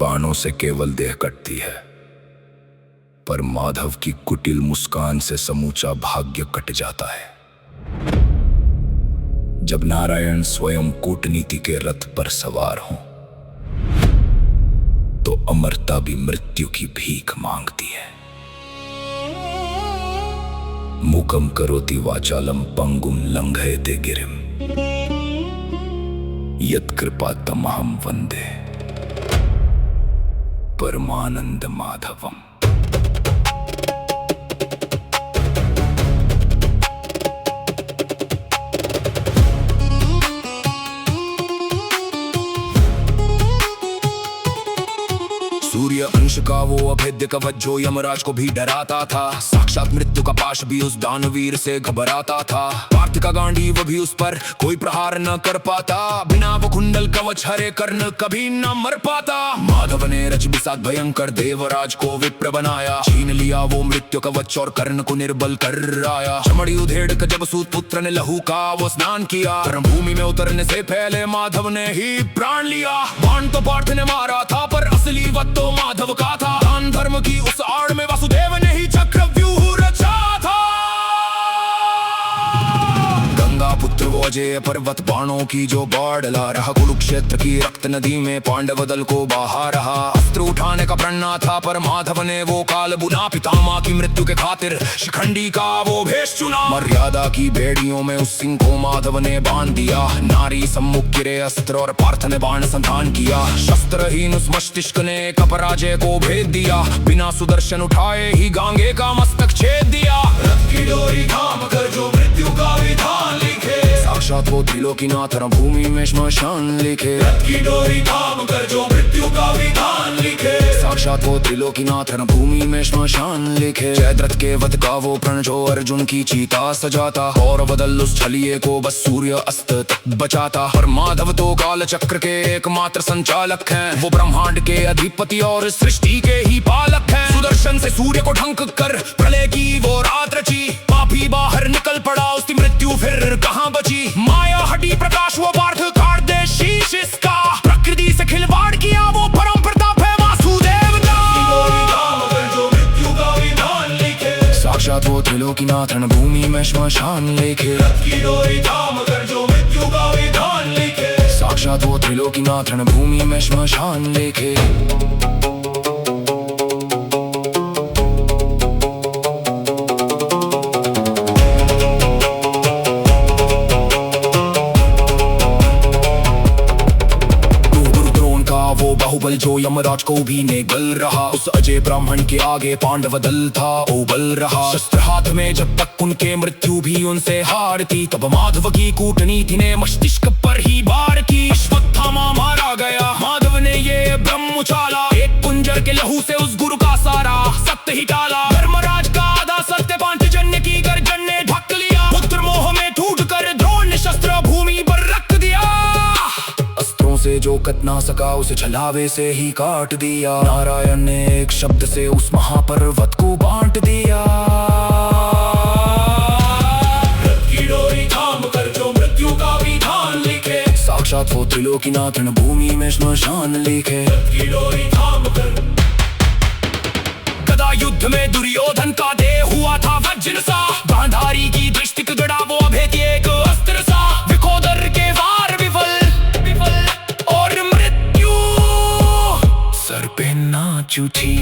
बाणों से केवल देह कटती है, पर माधव की कुटिल मुस्कान से समूचा भाग्य कट जाता है। जब नारायण स्वयं कूटनीति के रथ पर सवार हों, तो अमरता भी मृत्यु की भीख मांगती है। मूकं करोति वाचालम पंगुम लंघयते गिरिम यत्कृपातमहं वंदे परमानंद माधवम। सूर्य अंश का वो अभेद्य कवच जो यमराज को भी डराता था, साक्षात मृत्यु का पाश भी उस दानवीर से घबराता था। पार्थ का गांडीव भी उस पर कोई प्रहार न कर पाता, बिना वो कुंडल कवच हरे कर्ण कभी न मर पाता। माधव ने रच बिसात भयंकर देवराज को विप्र बनाया, छीन लिया वो मृत्यु कवच और कर्ण को निर्बल कर आया। चमड़ी उधेड़ कर जब सूत पुत्र ने लहू का वो स्नान किया, भूमि में उतरने से पहले माधव ने ही प्राण लिया। बाण तो पार्थ ने मारा था, पर असली वत तो माधव का था। दान धर्म की उस आड़ में वासुदेव ने ही चक्रव्यूह रचा था। गंगा पुत्र वो अजय पर्वत बाणों की जो बाढ़ ला रहा, कुरुक्षेत्र की रक्त नदी में पांडव दल को बहा रहा। अस्त्र उठाने का प्रण न था, पर माधव ने वो काल बुना। पितामह की मृत्यु के खातिर शिखंडी का वो भेष चुना। मर्यादा की बेड़ियों में उस सिंह को माधव ने बांध दिया। नारी सम्मुख गिरे अस्त्र और पार्थ ने बाण संधान किया। शस्त्रहीन उस मस्तिष्क ने अपराजय को भेद दिया, बिना सुदर्शन उठाए ही गांगे का मस्तक छेद दिया। रथ की डोरी थाम कर जो मृत्यु का विधान लिखे, साक्षात वो त्रिलोकीनाथ भूमि में श्मशान लिखे। रथ की डोरी थाम कर जो मृत्यु का विधान लिखे, साक्षात वो त्रिलोकीनाथ भूमि में श्मशान लिखे। जयद्रथ के वध का वो प्रण जो अर्जुन की चीता सजाता, और बदल उस छलिए को बस सूर्य अस्त तक बचाता। पर माधव तो काल चक्र के एकमात्र संचालक हैं, वो ब्रह्मांड के अधिपति और सृष्टि के ही पालक हैं। सुदर्शन से सूर्य को ढंक कर प्रलय की वो रात रची, पापी बाहर निकल पड़ा उसकी मृत्यु फिर कहाँ बची। माया हटी प्रकाश वो पार्थ काट दे शीश इसका, प्रकृति से खिलवाड़ किया वो परम प्रताप है वासुदेव का। साक्षात वो त्रिलोकीनाथ भूमि में श्मशान लेखे। साक्षात वो त्रिलोकीनाथ भूमि में श्मशान लेखे। बाहुबल जो यमराज को भी ने गल रहा, उस अजय ब्राह्मण के आगे पांडव दल था ओबल रहा। शस्त्र हाथ में जब तक उनके मृत्यु भी उनसे हारती, तब माधव की कूटनीति ने मस्तिष्क पर ही वार की। अश्वत्थामा मारा गया, माधव ने ये ब्रह्म उछाला। एक कुंजर के लहू से उस गुरु का सारा सत्य ही टाला। धर्मराज का आधा सत्य पांचजन्य की गर्जन ने ढक लिया। पुत्र मोह में टूट कर द्रोण ने शस्त्र भूमि पर रख दिया। अस्त्रों से जो कट ना सका उसे छलावे से ही काट दिया। नारायण ने एक शब्द से उस महापर्वत को बांट दिया। रथ की डोरी थाम कर जो मृत्यु का विधान लिखे, साक्षात वो त्रिलोकीनाथ भूमि में श्मशान लिखे। रथ की डोरी थाम कर गदा युद्ध में दुर्योधन का देह हुआ था वज्र सा। गांधारी की दृष्टि गड़ा वो अभेद्य एक अस्त्र सा। विकोदर के वार विफल और मृत्यु सर पे नाच उठी।